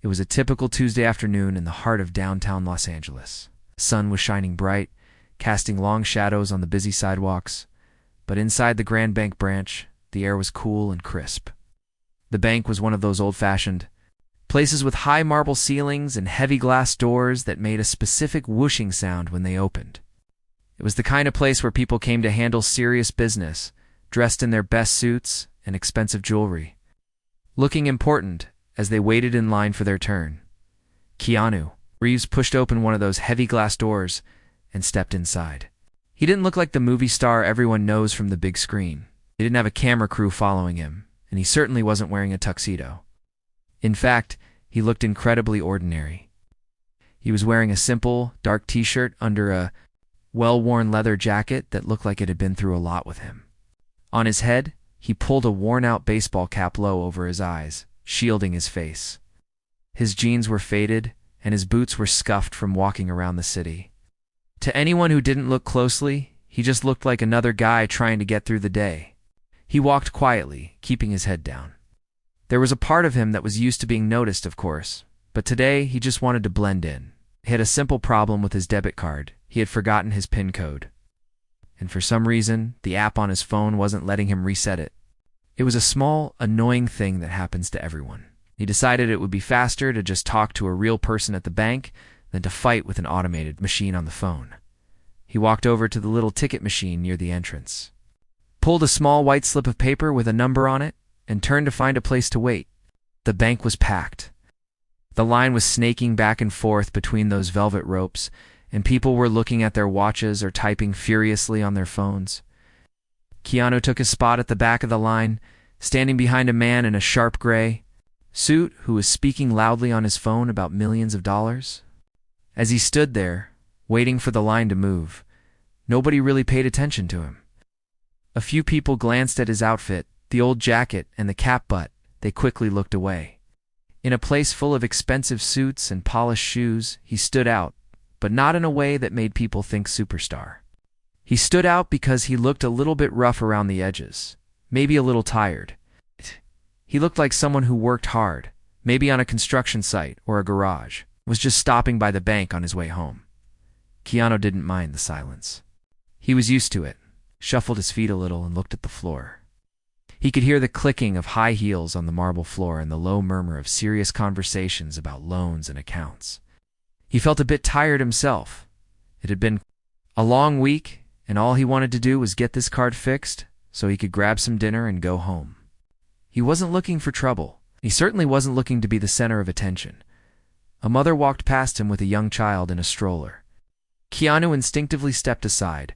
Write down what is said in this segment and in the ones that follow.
It was a typical Tuesday afternoon in the heart of downtown Los Angeles. The sun was shining bright, casting long shadows on the busy sidewalks, but inside the Grand Bank branch, the air was cool and crisp. The bank was one of those old-fashioned places with high marble ceilings and heavy glass doors that made a specific whooshing sound when they opened. It was the kind of place where people came to handle serious business, dressed in their best suits and expensive jewelry, looking important as they waited in line for their turn. Keanu Reeves pushed open one of those heavy glass doors and stepped inside. He didn't look like the movie star everyone knows from the big screen. He didn't have a camera crew following him, and he certainly wasn't wearing a tuxedo. In fact, he looked incredibly ordinary. He was wearing a simple, dark t-shirt under a well-worn leather jacket that looked like it had been through a lot with him. On his head, he pulled a worn-out baseball cap low over his eyes, shielding his face. His jeans were faded, and his boots were scuffed from walking around the city. To anyone who didn't look closely, he just looked like another guy trying to get through the day. He walked quietly, keeping his head down. There was a part of him that was used to being noticed, of course, but today he just wanted to blend in. He had a simple problem with his debit card. He had forgotten his PIN code. And for some reason, the app on his phone wasn't letting him reset it. It was a small, annoying thing that happens to everyone. He decided it would be faster to just talk to a real person at the bank than to fight with an automated machine on the phone. He walked over to the little ticket machine near the entrance, pulled a small white slip of paper with a number on it, and turned to find a place to wait. The bank was packed. The line was snaking back and forth between those velvet ropes, and people were looking at their watches or typing furiously on their phones. Keanu took his spot at the back of the line, standing behind a man in a sharp gray suit who was speaking loudly on his phone about millions of dollars. As he stood there, waiting for the line to move, nobody really paid attention to him. A few people glanced at his outfit, the old jacket and the cap, but they quickly looked away. In a place full of expensive suits and polished shoes, he stood out, but not in a way that made people think superstar. He stood out because he looked a little bit rough around the edges, maybe a little tired. He looked like someone who worked hard, maybe on a construction site or a garage, was just stopping by the bank on his way home. Keanu didn't mind the silence. He was used to it, shuffled his feet a little and looked at the floor. He could hear the clicking of high heels on the marble floor and the low murmur of serious conversations about loans and accounts. He felt a bit tired himself. It had been a long week, and all he wanted to do was get this card fixed so he could grab some dinner and go home. He wasn't looking for trouble. He certainly wasn't looking to be the center of attention. A mother walked past him with a young child in a stroller. Keanu instinctively stepped aside,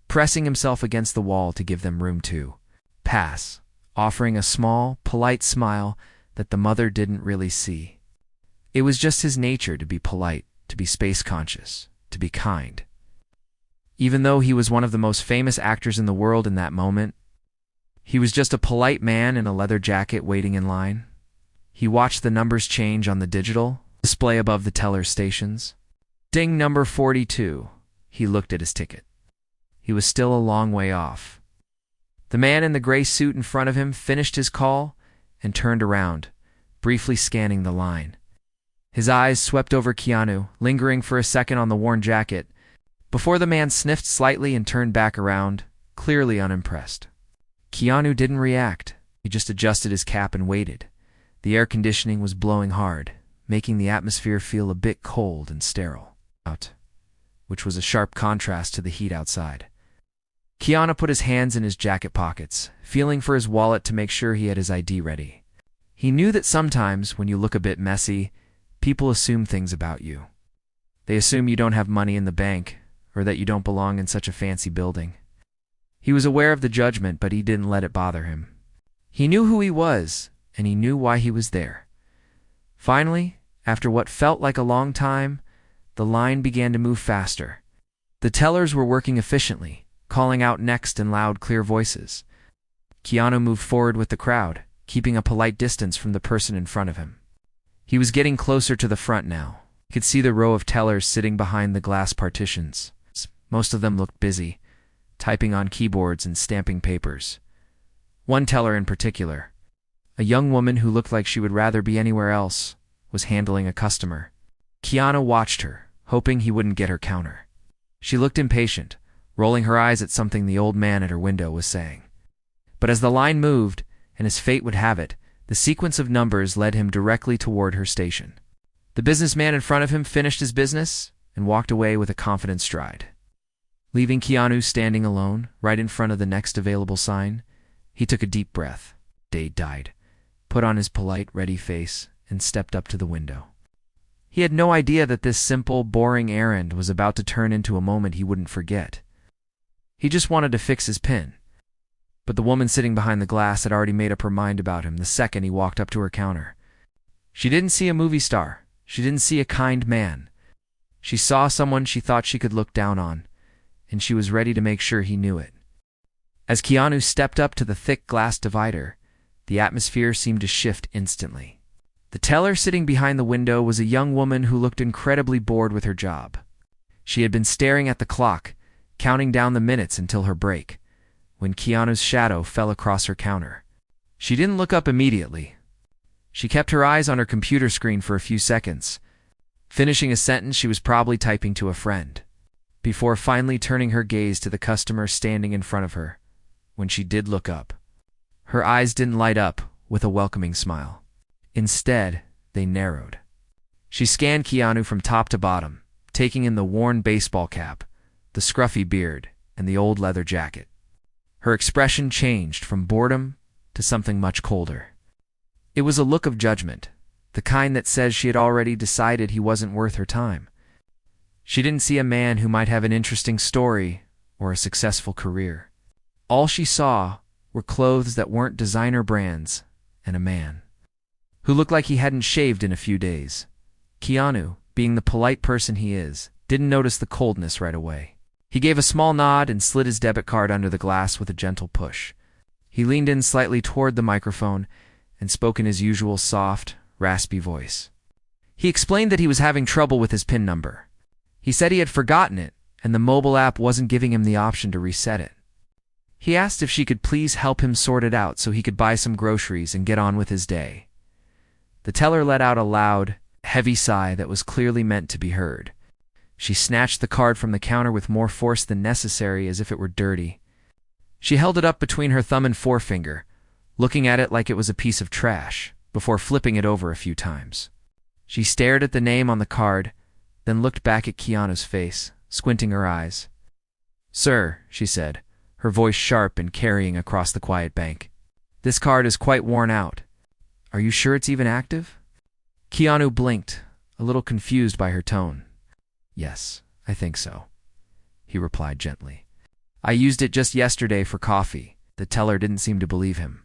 pressing himself against the wall to give them room to pass, offering a small, polite smile that the mother didn't really see. It was just his nature to be polite, to be space-conscious, to be kind. Even though he was one of the most famous actors in the world in that moment, he was just a polite man in a leather jacket waiting in line. He watched the numbers change on the digital display above the teller stations. Ding, number 42. He looked at his ticket. He was still a long way off. The man in the gray suit in front of him finished his call and turned around, briefly scanning the line. His eyes swept over Keanu, lingering for a second on the worn jacket, before the man sniffed slightly and turned back around, clearly unimpressed. Keanu didn't react. He just adjusted his cap and waited. The air conditioning was blowing hard, making the atmosphere feel a bit cold and sterile out, which was a sharp contrast to the heat outside. Keanu put his hands in his jacket pockets, feeling for his wallet to make sure he had his ID ready. He knew that sometimes, when you look a bit messy, people assume things about you. They assume you don't have money in the bank, or that you don't belong in such a fancy building. He was aware of the judgment, but he didn't let it bother him. He knew who he was, and he knew why he was there. Finally, after what felt like a long time, the line began to move faster. The tellers were working efficiently, calling out next in loud, clear voices. Keanu moved forward with the crowd, keeping a polite distance from the person in front of him. He was getting closer to the front now. He could see the row of tellers sitting behind the glass partitions. Most of them looked busy, typing on keyboards and stamping papers. One teller in particular, a young woman who looked like she would rather be anywhere else, was handling a customer. Keanu watched her, hoping he wouldn't get her counter. She looked impatient, rolling her eyes at something the old man at her window was saying. But as the line moved, and as fate would have it, the sequence of numbers led him directly toward her station. The businessman in front of him finished his business and walked away with a confident stride. Leaving Keanu standing alone, right in front of the next available sign, he took a deep breath. Date died, put on his polite, ready face, and stepped up to the window. He had no idea that this simple, boring errand was about to turn into a moment he wouldn't forget. He just wanted to fix his pin. But the woman sitting behind the glass had already made up her mind about him the second he walked up to her counter. She didn't see a movie star. She didn't see a kind man. She saw someone she thought she could look down on, and she was ready to make sure he knew it. As Keanu stepped up to the thick glass divider, the atmosphere seemed to shift instantly. The teller sitting behind the window was a young woman who looked incredibly bored with her job. She had been staring at the clock, counting down the minutes until her break, when Keanu's shadow fell across her counter. She didn't look up immediately. She kept her eyes on her computer screen for a few seconds, finishing a sentence she was probably typing to a friend, before finally turning her gaze to the customer standing in front of her. When she did look up, her eyes didn't light up with a welcoming smile. Instead, they narrowed. She scanned Keanu from top to bottom, taking in the worn baseball cap, the scruffy beard, and the old leather jacket. Her expression changed from boredom to something much colder. It was a look of judgment, the kind that says she had already decided he wasn't worth her time. She didn't see a man who might have an interesting story or a successful career. All she saw were clothes that weren't designer brands and a man who looked like he hadn't shaved in a few days. Keanu, being the polite person he is, didn't notice the coldness right away. He gave a small nod and slid his debit card under the glass with a gentle push. He leaned in slightly toward the microphone and spoke in his usual soft, raspy voice. He explained that he was having trouble with his PIN number. He said he had forgotten it, and the mobile app wasn't giving him the option to reset it. He asked if she could please help him sort it out so he could buy some groceries and get on with his day. The teller let out a loud, heavy sigh that was clearly meant to be heard. She snatched the card from the counter with more force than necessary, as if it were dirty. She held it up between her thumb and forefinger, looking at it like it was a piece of trash, before flipping it over a few times. She stared at the name on the card, then looked back at Keanu's face, squinting her eyes. "Sir," she said, her voice sharp and carrying across the quiet bank, "this card is quite worn out. Are you sure it's even active?" Keanu blinked, a little confused by her tone. "Yes, I think so," he replied gently. "I used it just yesterday for coffee." The teller didn't seem to believe him.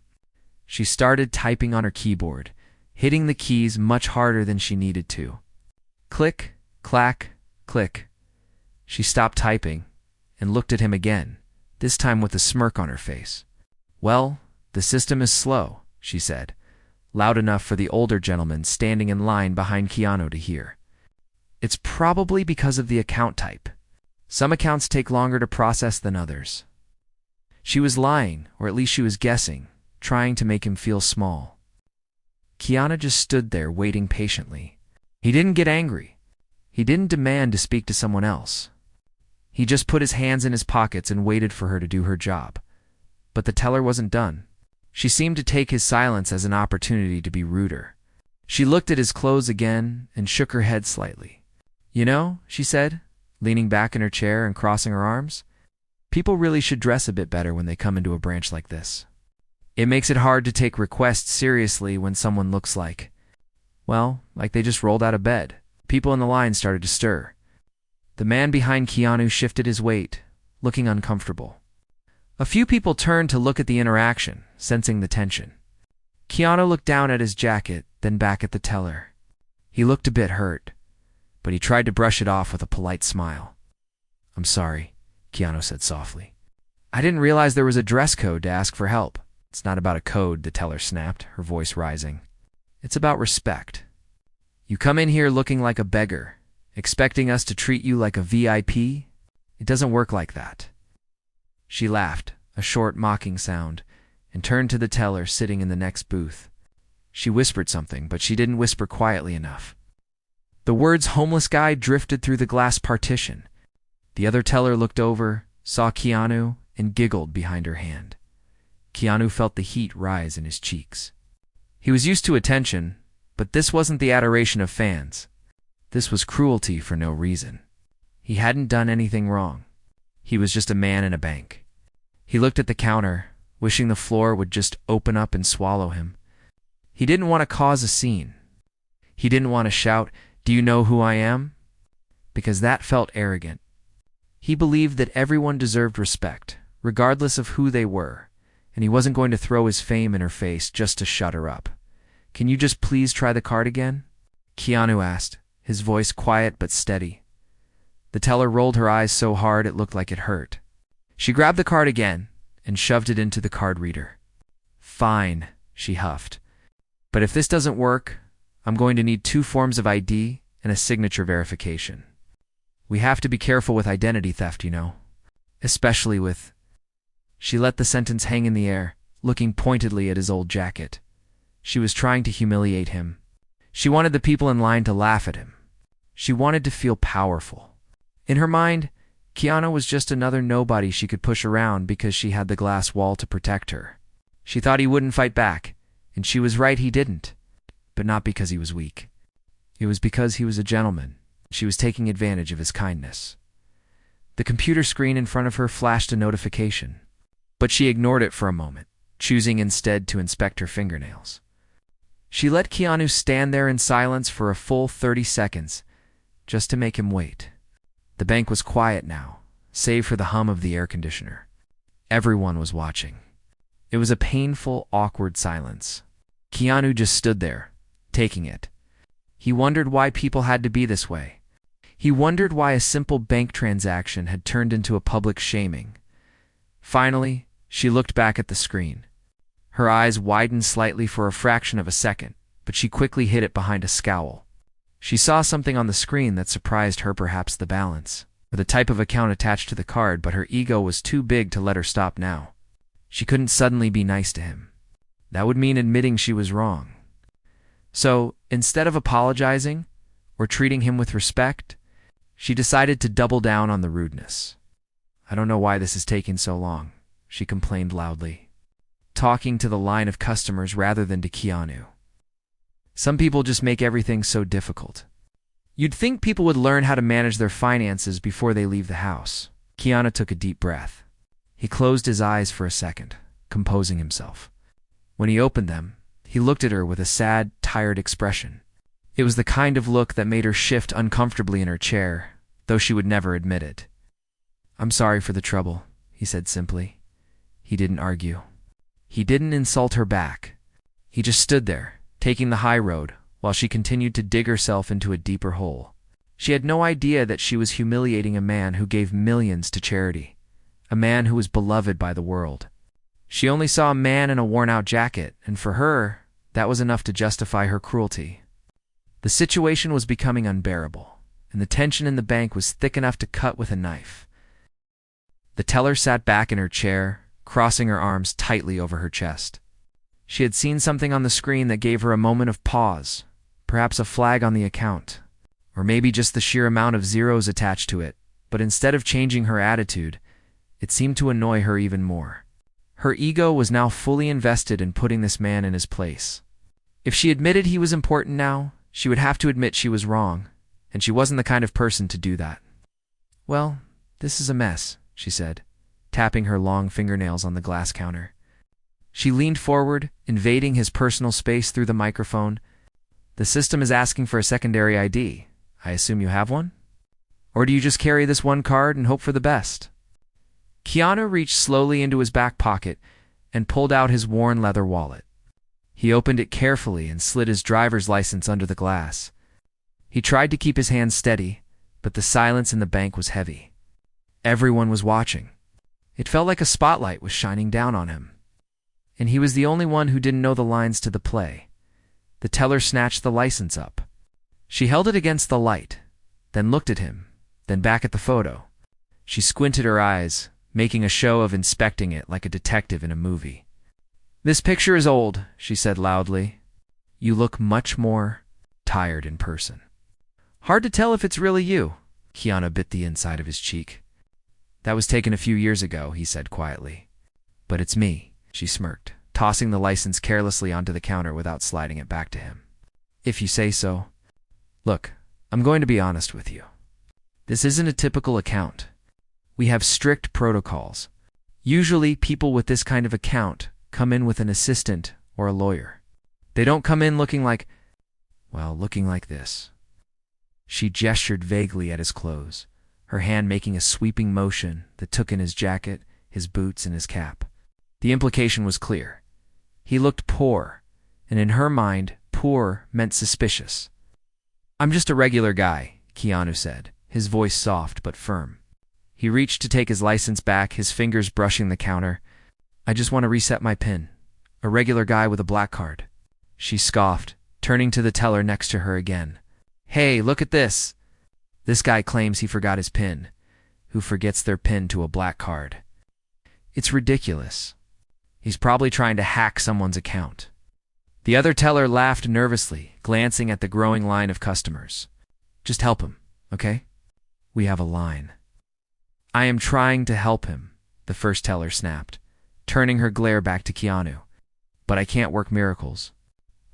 She started typing on her keyboard, hitting the keys much harder than she needed to. Click, clack, click. She stopped typing and looked at him again, this time with a smirk on her face. "Well, the system is slow," she said, loud enough for the older gentleman standing in line behind Keanu to hear. "It's probably because of the account type. Some accounts take longer to process than others." She was lying, or at least she was guessing, trying to make him feel small. Keanu just stood there waiting patiently. He didn't get angry. He didn't demand to speak to someone else. He just put his hands in his pockets and waited for her to do her job. But the teller wasn't done. She seemed to take his silence as an opportunity to be ruder. She looked at his clothes again and shook her head slightly. "You know," she said, leaning back in her chair and crossing her arms, "people really should dress a bit better when they come into a branch like this. It makes it hard to take requests seriously when someone looks like they just rolled out of bed." People in the line started to stir. The man behind Keanu shifted his weight, looking uncomfortable. A few people turned to look at the interaction, sensing the tension. Keanu looked down at his jacket, then back at the teller. He looked a bit hurt, but he tried to brush it off with a polite smile. "I'm sorry," Keanu said softly. "I didn't realize there was a dress code to ask for help." "It's not about a code," the teller snapped, her voice rising. "It's about respect. You come in here looking like a beggar, expecting us to treat you like a VIP? It doesn't work like that." She laughed, a short, mocking sound, and turned to the teller sitting in the next booth. She whispered something, but she didn't whisper quietly enough. The words "homeless guy" drifted through the glass partition. The other teller looked over, saw Keanu, and giggled behind her hand. Keanu felt the heat rise in his cheeks. He was used to attention, but this wasn't the adoration of fans. This was cruelty for no reason. He hadn't done anything wrong. He was just a man in a bank. He looked at the counter, wishing the floor would just open up and swallow him. He didn't want to cause a scene. He didn't want to shout, "Do you know who I am?" Because that felt arrogant. He believed that everyone deserved respect, regardless of who they were, and he wasn't going to throw his fame in her face just to shut her up. "Can you just please try the card again?" Keanu asked, his voice quiet but steady. The teller rolled her eyes so hard it looked like it hurt. She grabbed the card again and shoved it into the card reader. "Fine," she huffed. "But if this doesn't work, I'm going to need 2 forms of ID and a signature verification. We have to be careful with identity theft, you know. Especially with—" She let the sentence hang in the air, looking pointedly at his old jacket. She was trying to humiliate him. She wanted the people in line to laugh at him. She wanted to feel powerful. In her mind, Keanu was just another nobody she could push around because she had the glass wall to protect her. She thought he wouldn't fight back, and she was right, he didn't. But not because he was weak. It was because he was a gentleman. She was taking advantage of his kindness. The computer screen in front of her flashed a notification, but she ignored it for a moment, choosing instead to inspect her fingernails. She let Keanu stand there in silence for a full 30 seconds, just to make him wait. The bank was quiet now, save for the hum of the air conditioner. Everyone was watching. It was a painful, awkward silence. Keanu just stood there, taking it. He wondered why people had to be this way. He wondered why a simple bank transaction had turned into a public shaming. Finally, she looked back at the screen. Her eyes widened slightly for a fraction of a second, but she quickly hid it behind a scowl. She saw something on the screen that surprised her, perhaps the balance, or the type of account attached to the card, but her ego was too big to let her stop now. She couldn't suddenly be nice to him. That would mean admitting she was wrong. So, instead of apologizing or treating him with respect, she decided to double down on the rudeness. "I don't know why this is taking so long," she complained loudly, talking to the line of customers rather than to Keanu. "Some people just make everything so difficult. You'd think people would learn how to manage their finances before they leave the house." Keanu took a deep breath. He closed his eyes for a second, composing himself. When he opened them, he looked at her with a sad, tired expression. It was the kind of look that made her shift uncomfortably in her chair, though she would never admit it. "I'm sorry for the trouble," he said simply. He didn't argue. He didn't insult her back. He just stood there, taking the high road, while she continued to dig herself into a deeper hole. She had no idea that she was humiliating a man who gave millions to charity, a man who was beloved by the world. She only saw a man in a worn-out jacket, and for her, that was enough to justify her cruelty. The situation was becoming unbearable, and the tension in the bank was thick enough to cut with a knife. The teller sat back in her chair, crossing her arms tightly over her chest. She had seen something on the screen that gave her a moment of pause, perhaps a flag on the account, or maybe just the sheer amount of zeros attached to it, but instead of changing her attitude, it seemed to annoy her even more. Her ego was now fully invested in putting this man in his place. If she admitted he was important now, she would have to admit she was wrong, and she wasn't the kind of person to do that. "Well, this is a mess," she said, tapping her long fingernails on the glass counter. She leaned forward, invading his personal space through the microphone. "The system is asking for a secondary ID. I assume you have one? Or do you just carry this one card and hope for the best?" Keanu reached slowly into his back pocket and pulled out his worn leather wallet. He opened it carefully and slid his driver's license under the glass. He tried to keep his hands steady, but the silence in the bank was heavy. Everyone was watching. It felt like a spotlight was shining down on him. And he was the only one who didn't know the lines to the play. The teller snatched the license up. She held it against the light, then looked at him, then back at the photo. She squinted her eyes, making a show of inspecting it like a detective in a movie. "This picture is old," she said loudly. You look much more tired in person. Hard to tell if it's really you. Keanu bit the inside of his cheek. That was taken a few years ago, he said quietly. But it's me, she smirked, tossing the license carelessly onto the counter without sliding it back to him. If you say so. Look, I'm going to be honest with you. This isn't a typical account. We have strict protocols. Usually, people with this kind of account come in with an assistant or a lawyer. They don't come in looking like this. She gestured vaguely at his clothes, her hand making a sweeping motion that took in his jacket, his boots, and his cap. The implication was clear. He looked poor, and in her mind, poor meant suspicious. I'm just a regular guy, Keanu said, his voice soft but firm. He reached to take his license back, his fingers brushing the counter. I just want to reset my PIN. A regular guy with a black card. She scoffed, turning to the teller next to her again. Hey, look at this. This guy claims he forgot his PIN. Who forgets their PIN to a black card? It's ridiculous. He's probably trying to hack someone's account. The other teller laughed nervously, glancing at the growing line of customers. Just help him, okay? We have a line. I am trying to help him, the first teller snapped, turning her glare back to Keanu. But I can't work miracles.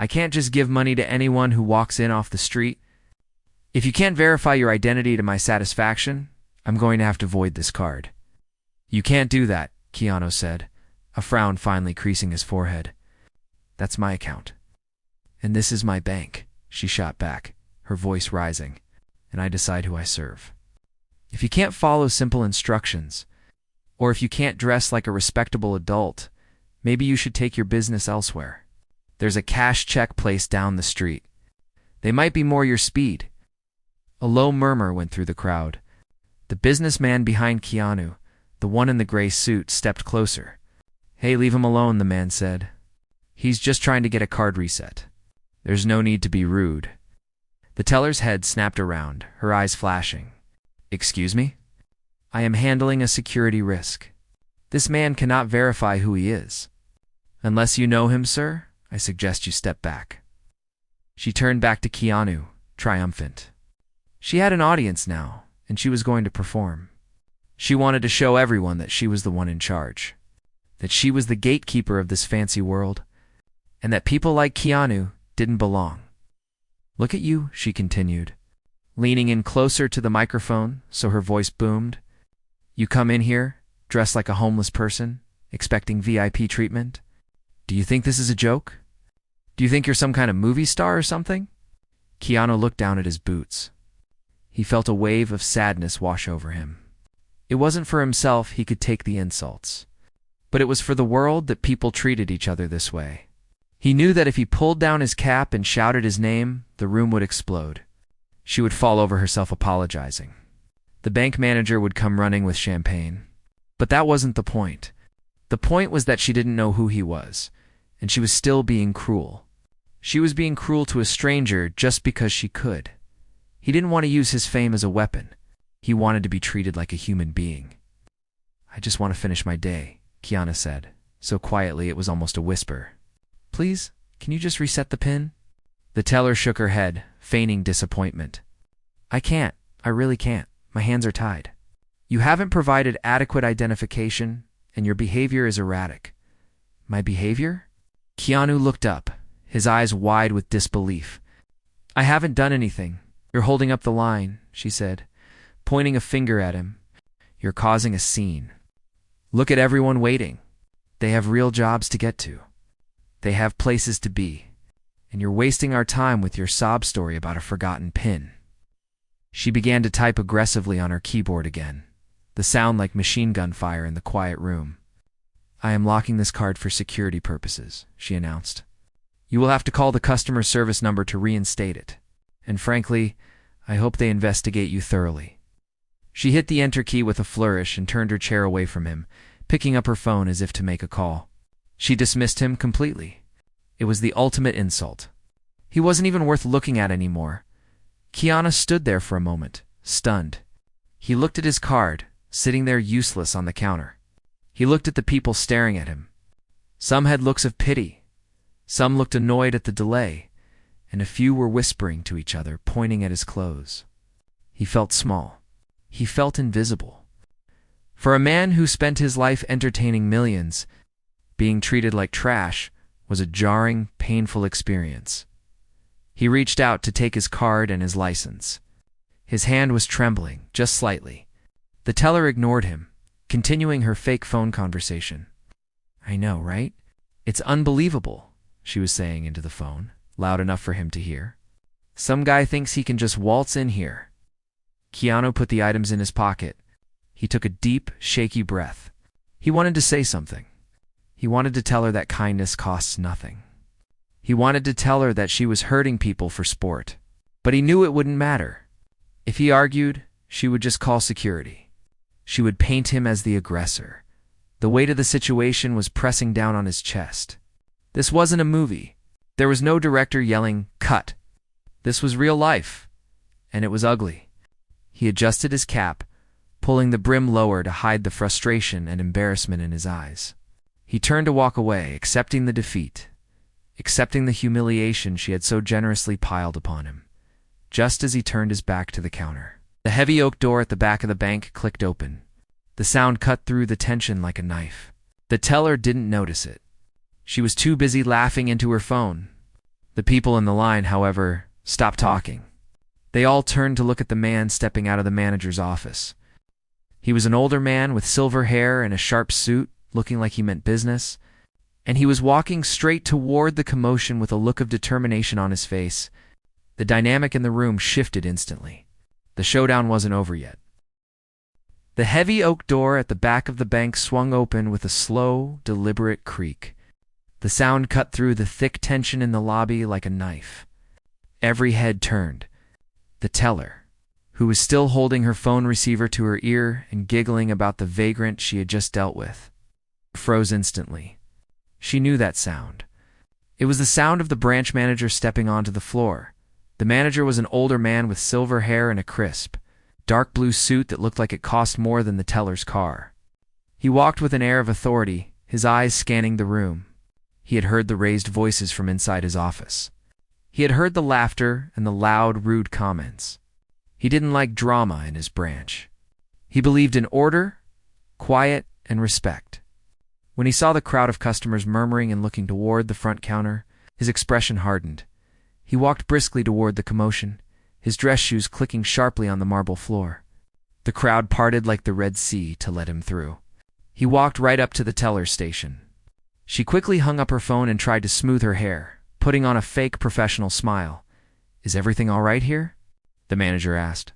I can't just give money to anyone who walks in off the street. If you can't verify your identity to my satisfaction, I'm going to have to void this card. You can't do that, Keanu said, a frown finally creasing his forehead. That's my account. And this is my bank, she shot back, her voice rising, and I decide who I serve. If you can't follow simple instructions, or if you can't dress like a respectable adult, maybe you should take your business elsewhere. There's a cash check place down the street. They might be more your speed. A low murmur went through the crowd. The businessman behind Keanu, the one in the gray suit, stepped closer. Hey, leave him alone, the man said. He's just trying to get a card reset. There's no need to be rude. The teller's head snapped around, her eyes flashing. Excuse me? I am handling a security risk. This man cannot verify who he is. Unless you know him, sir, I suggest you step back. She turned back to Keanu, triumphant. She had an audience now, and she was going to perform. She wanted to show everyone that she was the one in charge, that she was the gatekeeper of this fancy world, and that people like Keanu didn't belong. Look at you, she continued, leaning in closer to the microphone so her voice boomed. You come in here, dressed like a homeless person, expecting VIP treatment. Do you think this is a joke? Do you think you're some kind of movie star or something? Keanu looked down at his boots. He felt a wave of sadness wash over him. It wasn't for himself he could take the insults, but it was for the world that people treated each other this way. He knew that if he pulled down his cap and shouted his name, the room would explode. She would fall over herself apologizing. The bank manager would come running with champagne. But that wasn't the point. The point was that she didn't know who he was, and she was still being cruel. She was being cruel to a stranger just because she could. He didn't want to use his fame as a weapon. He wanted to be treated like a human being. I just want to finish my day, Keanu said, so quietly it was almost a whisper. Please, can you just reset the PIN? The teller shook her head, feigning disappointment. I can't. I really can't. My hands are tied. You haven't provided adequate identification, and your behavior is erratic. My behavior? Keanu looked up, his eyes wide with disbelief. I haven't done anything. You're holding up the line, she said, pointing a finger at him. You're causing a scene. Look at everyone waiting. They have real jobs to get to. They have places to be. And you're wasting our time with your sob story about a forgotten PIN. She began to type aggressively on her keyboard again, the sound like machine gun fire in the quiet room. I am locking this card for security purposes, she announced. You will have to call the customer service number to reinstate it. And frankly, I hope they investigate you thoroughly. She hit the enter key with a flourish and turned her chair away from him, picking up her phone as if to make a call. She dismissed him completely. It was the ultimate insult. He wasn't even worth looking at anymore. Keanu stood there for a moment, stunned. He looked at his card, sitting there useless on the counter. He looked at the people staring at him. Some had looks of pity. Some looked annoyed at the delay, and a few were whispering to each other, pointing at his clothes. He felt small. He felt invisible. For a man who spent his life entertaining millions, being treated like trash was a jarring, painful experience. He reached out to take his card and his license. His hand was trembling, just slightly. The teller ignored him, continuing her fake phone conversation. "I know, right? It's unbelievable," she was saying into the phone, loud enough for him to hear. "Some guy thinks he can just waltz in here." Keanu put the items in his pocket. He took a deep, shaky breath. He wanted to say something. He wanted to tell her that kindness costs nothing. He wanted to tell her that she was hurting people for sport. But he knew it wouldn't matter. If he argued, she would just call security. She would paint him as the aggressor. The weight of the situation was pressing down on his chest. This wasn't a movie. There was no director yelling, "Cut." This was real life, and it was ugly. He adjusted his cap, pulling the brim lower to hide the frustration and embarrassment in his eyes. He turned to walk away, accepting the defeat, accepting the humiliation she had so generously piled upon him. Just as he turned his back to the counter, the heavy oak door at the back of the bank clicked open. The sound cut through the tension like a knife. The teller didn't notice it. She was too busy laughing into her phone. The people in the line, however, stopped talking. They all turned to look at the man stepping out of the manager's office. He was an older man with silver hair and a sharp suit, looking like he meant business, and he was walking straight toward the commotion with a look of determination on his face. The dynamic in the room shifted instantly. The showdown wasn't over yet. The heavy oak door at the back of the bank swung open with a slow, deliberate creak. The sound cut through the thick tension in the lobby like a knife. Every head turned. The teller, who was still holding her phone receiver to her ear and giggling about the vagrant she had just dealt with, froze instantly. She knew that sound. It was the sound of the branch manager stepping onto the floor. The manager was an older man with silver hair and a crisp, dark blue suit that looked like it cost more than the teller's car. He walked with an air of authority, his eyes scanning the room. He had heard the raised voices from inside his office. He had heard the laughter and the loud, rude comments. He didn't like drama in his branch. He believed in order, quiet, and respect. When he saw the crowd of customers murmuring and looking toward the front counter, his expression hardened. He walked briskly toward the commotion, his dress shoes clicking sharply on the marble floor. The crowd parted like the Red Sea to let him through. He walked right up to the teller's station. She quickly hung up her phone and tried to smooth her hair, putting on a fake professional smile. "Is everything all right here?" the manager asked.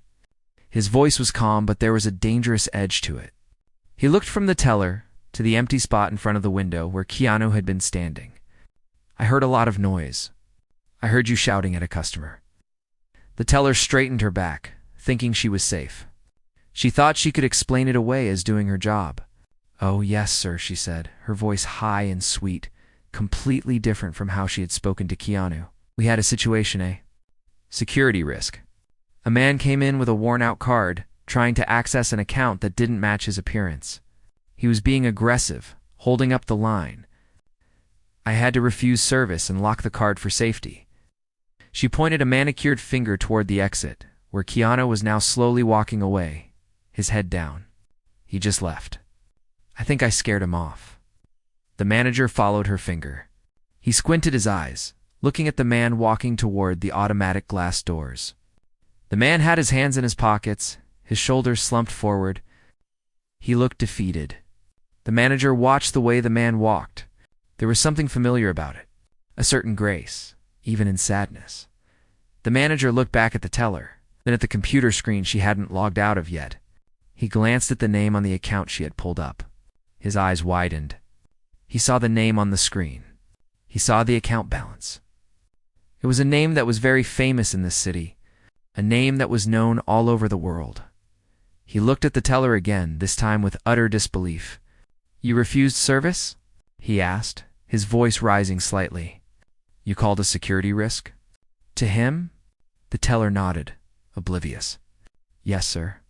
His voice was calm, but there was a dangerous edge to it. He looked from the teller to the empty spot in front of the window where Keanu had been standing. "I heard a lot of noise. I heard you shouting at a customer." The teller straightened her back, thinking she was safe. She thought she could explain it away as doing her job. "Oh, yes, sir," she said, her voice high and sweet, completely different from how she had spoken to Keanu. "We had a situation, security risk. A man came in with a worn-out card, trying to access an account that didn't match his appearance. He was being aggressive, holding up the line. I had to refuse service and lock the card for safety." She pointed a manicured finger toward the exit, where Keanu was now slowly walking away, his head down. He just left. "I think I scared him off." The manager followed her finger. He squinted his eyes, looking at the man walking toward the automatic glass doors. The man had his hands in his pockets, his shoulders slumped forward. He looked defeated. The manager watched the way the man walked. There was something familiar about it, a certain grace, even in sadness. The manager looked back at the teller, then at the computer screen she hadn't logged out of yet. He glanced at the name on the account she had pulled up. His eyes widened. He saw the name on the screen. He saw the account balance. It was a name that was very famous in this city, a name that was known all over the world. He looked at the teller again, this time with utter disbelief. "You refused service?" he asked, his voice rising slightly. "You called a security risk?" To him, the teller nodded, oblivious. "Yes, sir."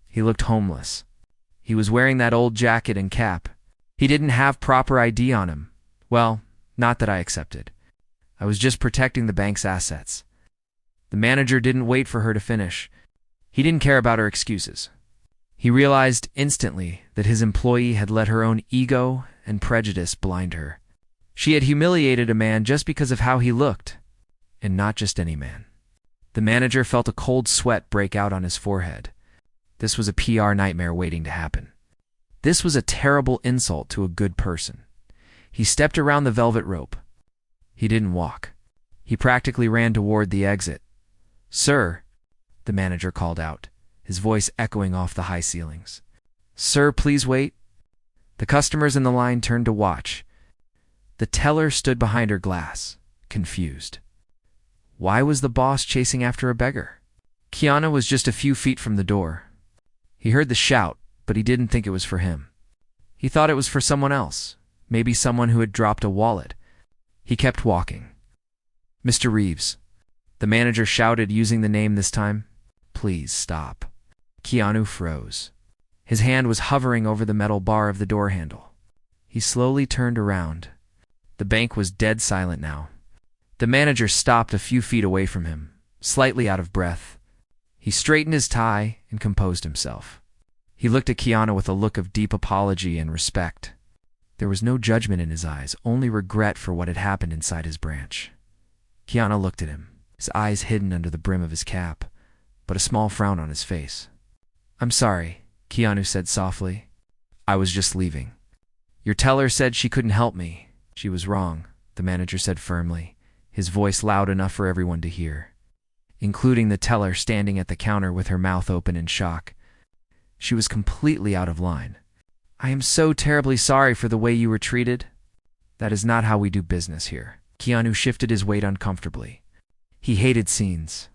He looked homeless. He was wearing that old jacket and cap. He didn't have proper ID on him. Well, not that I accepted. I was just protecting the bank's assets. The manager didn't wait for her to finish. He didn't care about her excuses. He realized instantly that his employee had let her own ego and prejudice blind her. She had humiliated a man just because of how he looked, and not just any man. The manager felt a cold sweat break out on his forehead. This was a PR nightmare waiting to happen. This was a terrible insult to a good person. He stepped around the velvet rope. He didn't walk. He practically ran toward the exit. "Sir," the manager called out, his voice echoing off the high ceilings. "Sir, please wait." The customers in the line turned to watch. The teller stood behind her glass, confused. Why was the boss chasing after a beggar? Keanu was just a few feet from the door. He heard the shout, but he didn't think it was for him. He thought it was for someone else, maybe someone who had dropped a wallet. He kept walking. "Mr. Reeves," the manager shouted, using the name this time. "Please stop." Keanu froze. His hand was hovering over the metal bar of the door handle. He slowly turned around. The bank was dead silent now. The manager stopped a few feet away from him, slightly out of breath. He straightened his tie and composed himself. He looked at Keanu with a look of deep apology and respect. There was no judgment in his eyes, only regret for what had happened inside his branch. Keanu looked at him, his eyes hidden under the brim of his cap, but a small frown on his face. "I'm sorry," Keanu said softly. "I was just leaving." "Your teller said she couldn't help me." "She was wrong," the manager said firmly, his voice loud enough for everyone to hear, including the teller standing at the counter with her mouth open in shock. She was completely out of line. "I am so terribly sorry for the way you were treated." "That is not how we do business here." Keanu shifted his weight uncomfortably. He hated scenes.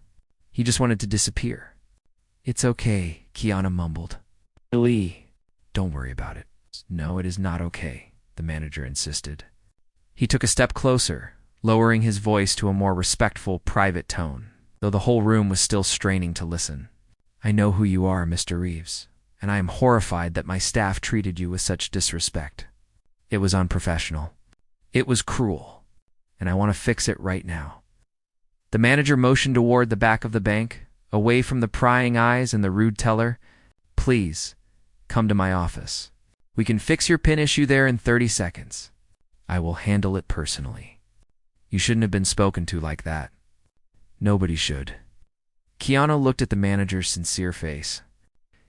He just wanted to disappear. "It's okay," Keanu mumbled. "Lee, don't worry about it." "No, it is not okay," the manager insisted. He took a step closer, lowering his voice to a more respectful, private tone, though the whole room was still straining to listen. "I know who you are, Mr. Reeves, and I am horrified that my staff treated you with such disrespect. It was unprofessional. It was cruel, and I want to fix it right now." The manager motioned toward the back of the bank, away from the prying eyes and the rude teller. "Please, come to my office. We can fix your PIN issue there in 30 seconds. I will handle it personally." "You shouldn't have been spoken to like that." "Nobody should." Keanu looked at the manager's sincere face.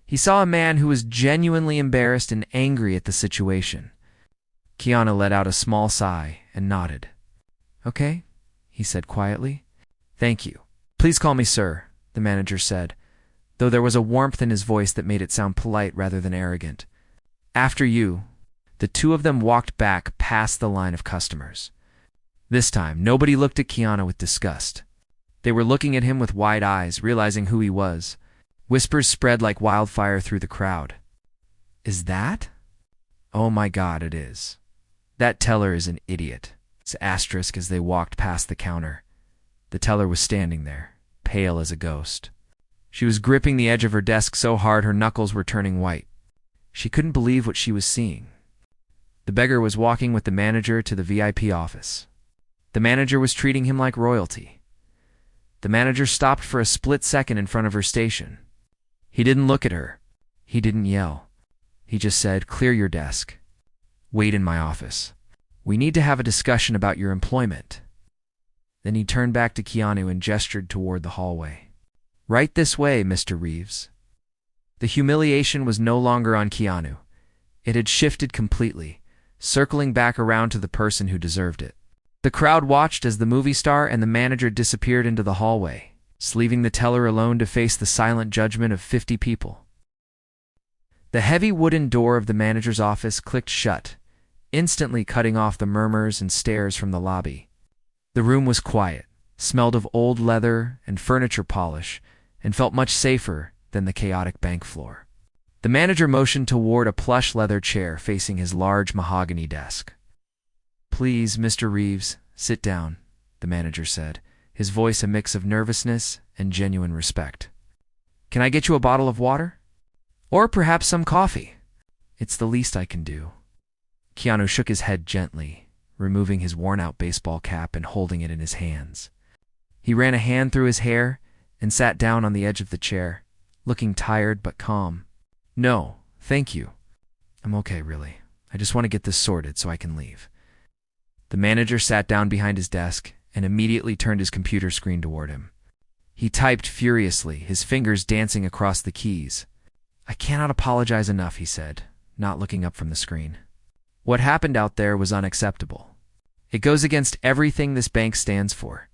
He saw a man who was genuinely embarrassed and angry at the situation. Keanu let out a small sigh and nodded. "Okay," he said quietly. "Thank you. Please call me sir," the manager said, though there was a warmth in his voice that made it sound polite rather than arrogant. "After you." The two of them walked back past the line of customers. This time, nobody looked at Keanu with disgust. They were looking at him with wide eyes, realizing who he was. Whispers spread like wildfire through the crowd. "Is that?" "Oh my God, it is. That teller is an idiot." It's asterisk as they walked past the counter. The teller was standing there, pale as a ghost. She was gripping the edge of her desk so hard her knuckles were turning white. She couldn't believe what she was seeing. The beggar was walking with the manager to the VIP office. The manager was treating him like royalty. The manager stopped for a split second in front of her station. He didn't look at her. He didn't yell. He just said, "Clear your desk. Wait in my office. We need to have a discussion about your employment." Then he turned back to Keanu and gestured toward the hallway. "Right this way, Mr. Reeves." The humiliation was no longer on Keanu. It had shifted completely, circling back around to the person who deserved it. The crowd watched as the movie star and the manager disappeared into the hallway, leaving the teller alone to face the silent judgment of 50 people. The heavy wooden door of the manager's office clicked shut, instantly cutting off the murmurs and stares from the lobby. The room was quiet, smelled of old leather and furniture polish, and felt much safer than the chaotic bank floor. The manager motioned toward a plush leather chair facing his large mahogany desk. "Please, Mr. Reeves, sit down," the manager said, his voice a mix of nervousness and genuine respect. "Can I get you a bottle of water? Or perhaps some coffee?" "It's the least I can do." Keanu shook his head gently, removing his worn-out baseball cap and holding it in his hands. He ran a hand through his hair and sat down on the edge of the chair, looking tired but calm. "No, thank you. I'm okay, really. I just want to get this sorted so I can leave." The manager sat down behind his desk and immediately turned his computer screen toward him. He typed furiously, his fingers dancing across the keys. "I cannot apologize enough," he said, not looking up from the screen. "What happened out there was unacceptable. It goes against everything this bank stands for.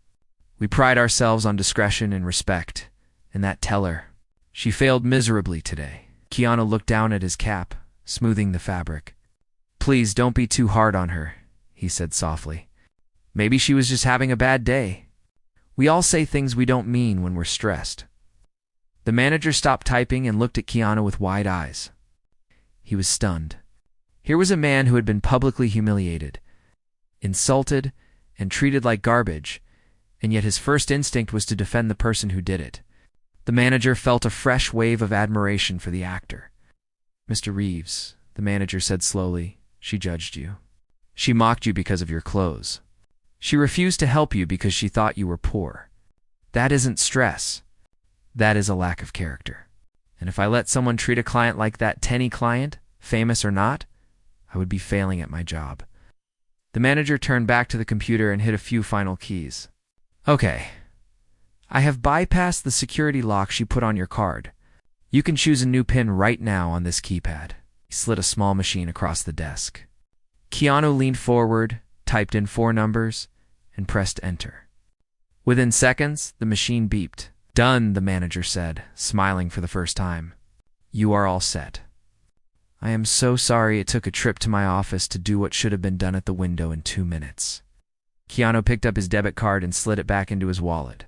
We pride ourselves on discretion and respect, and that teller, she failed miserably today." Keanu looked down at his cap, smoothing the fabric. "Please don't be too hard on her," he said softly. "Maybe she was just having a bad day. We all say things we don't mean when we're stressed." The manager stopped typing and looked at Keanu with wide eyes. He was stunned. Here was a man who had been publicly humiliated, insulted, and treated like garbage, and yet his first instinct was to defend the person who did it. The manager felt a fresh wave of admiration for the actor. "Mr. Reeves," the manager said slowly, "she judged you. She mocked you because of your clothes. She refused to help you because she thought you were poor. That isn't stress. That is a lack of character. And if I let someone treat a client like that, any client, famous or not, I would be failing at my job." The manager turned back to the computer and hit a few final keys. "Okay. I have bypassed the security lock she put on your card. You can choose a new PIN right now on this keypad." He slid a small machine across the desk. Keanu leaned forward, typed in 4 numbers, and pressed enter. Within seconds, the machine beeped. "Done," the manager said, smiling for the first time. "You are all set. I am so sorry it took a trip to my office to do what should have been done at the window in 2 minutes." Keanu picked up his debit card and slid it back into his wallet.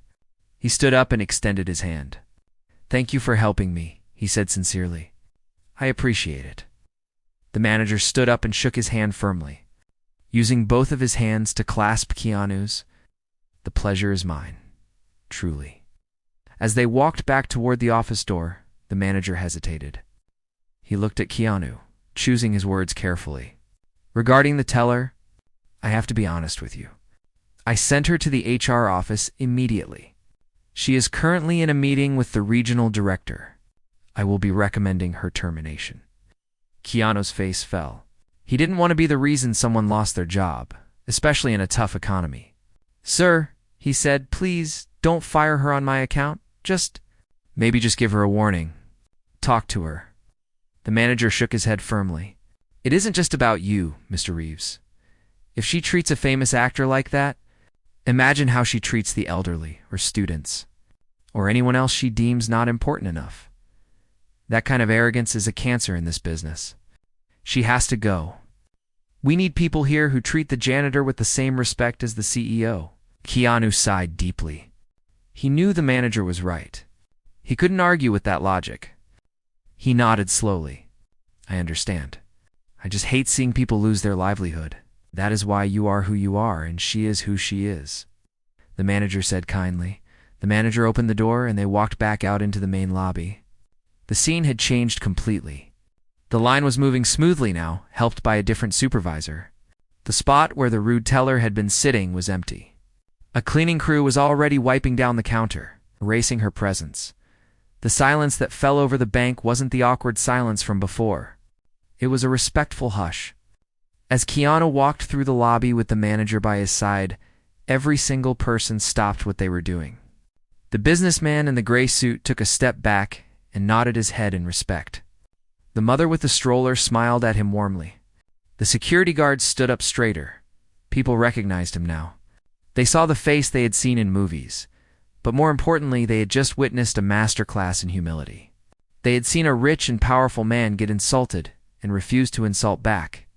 He stood up and extended his hand. "Thank you for helping me," he said sincerely. "I appreciate it." The manager stood up and shook his hand firmly. Using both of his hands to clasp Keanu's, "The pleasure is mine, truly." As they walked back toward the office door, the manager hesitated. He looked at Keanu, choosing his words carefully. "Regarding the teller, I have to be honest with you. I sent her to the HR office immediately. She is currently in a meeting with the regional director. I will be recommending her termination." Keanu's face fell. He didn't want to be the reason someone lost their job, especially in a tough economy. "Sir," he said, "please don't fire her on my account. Maybe just give her a warning. Talk to her." The manager shook his head firmly. "It isn't just about you, Mr. Reeves. If she treats a famous actor like that, imagine how she treats the elderly or students, or anyone else she deems not important enough. That kind of arrogance is a cancer in this business. She has to go. We need people here who treat the janitor with the same respect as the CEO." Keanu sighed deeply. He knew the manager was right. He couldn't argue with that logic. He nodded slowly. "I understand. I just hate seeing people lose their livelihood. That is why you are who you are, and she is who she is," the manager said kindly. The manager opened the door, and they walked back out into the main lobby. The scene had changed completely. The line was moving smoothly now, helped by a different supervisor. The spot where the rude teller had been sitting was empty. A cleaning crew was already wiping down the counter, erasing her presence. The silence that fell over the bank wasn't the awkward silence from before. It was a respectful hush. As Keanu walked through the lobby with the manager by his side, every single person stopped what they were doing. The businessman in the gray suit took a step back and nodded his head in respect. The mother with the stroller smiled at him warmly. The security guards stood up straighter. People recognized him now. They saw the face they had seen in movies, but more importantly, they had just witnessed a masterclass in humility. They had seen a rich and powerful man get insulted and refuse to insult back.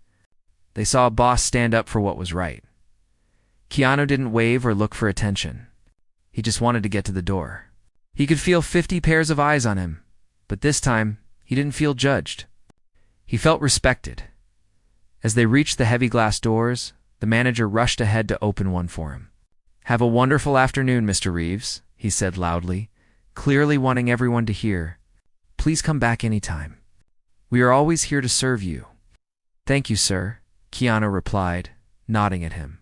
They saw a boss stand up for what was right. Keanu didn't wave or look for attention. He just wanted to get to the door. He could feel 50 pairs of eyes on him, but this time, he didn't feel judged. He felt respected. As they reached the heavy glass doors, the manager rushed ahead to open one for him. "Have a wonderful afternoon, Mr. Reeves," he said loudly, clearly wanting everyone to hear. "Please come back anytime. We are always here to serve you." "Thank you, sir," Keanu replied, nodding at him.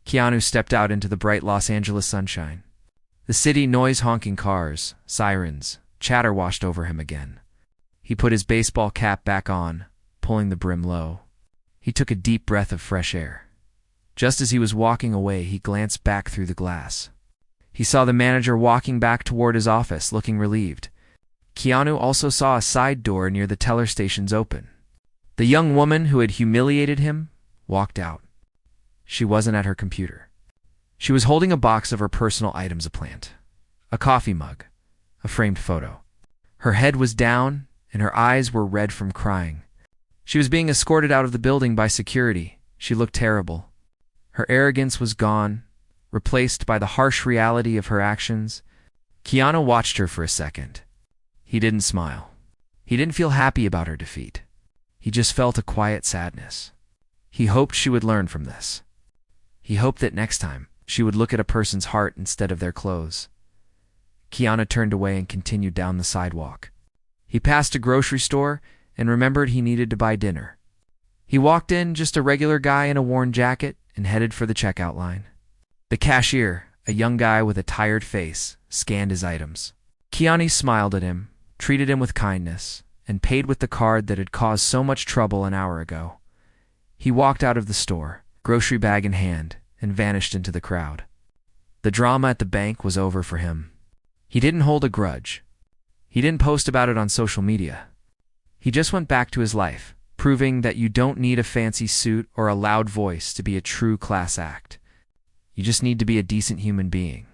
Keanu stepped out into the bright Los Angeles sunshine. The city noise, honking cars, sirens, chatter washed over him again. He put his baseball cap back on, pulling the brim low. He took a deep breath of fresh air. Just as he was walking away, he glanced back through the glass. He saw the manager walking back toward his office, looking relieved. Keanu also saw a side door near the teller stations open. The young woman who had humiliated him walked out. She wasn't at her computer. She was holding a box of her personal items, a plant, a coffee mug, a framed photo. Her head was down, and her eyes were red from crying. She was being escorted out of the building by security. She looked terrible. Her arrogance was gone, replaced by the harsh reality of her actions. Keanu watched her for a second. He didn't smile. He didn't feel happy about her defeat. He just felt a quiet sadness. He hoped she would learn from this. He hoped that next time, she would look at a person's heart instead of their clothes. Keanu turned away and continued down the sidewalk. He passed a grocery store and remembered he needed to buy dinner. He walked in, just a regular guy in a worn jacket, and headed for the checkout line. The cashier, a young guy with a tired face, scanned his items. Keanu smiled at him, treated him with kindness, and paid with the card that had caused so much trouble an hour ago. He walked out of the store, grocery bag in hand, and vanished into the crowd. The drama at the bank was over for him. He didn't hold a grudge. He didn't post about it on social media. He just went back to his life, proving that you don't need a fancy suit or a loud voice to be a true class act. You just need to be a decent human being.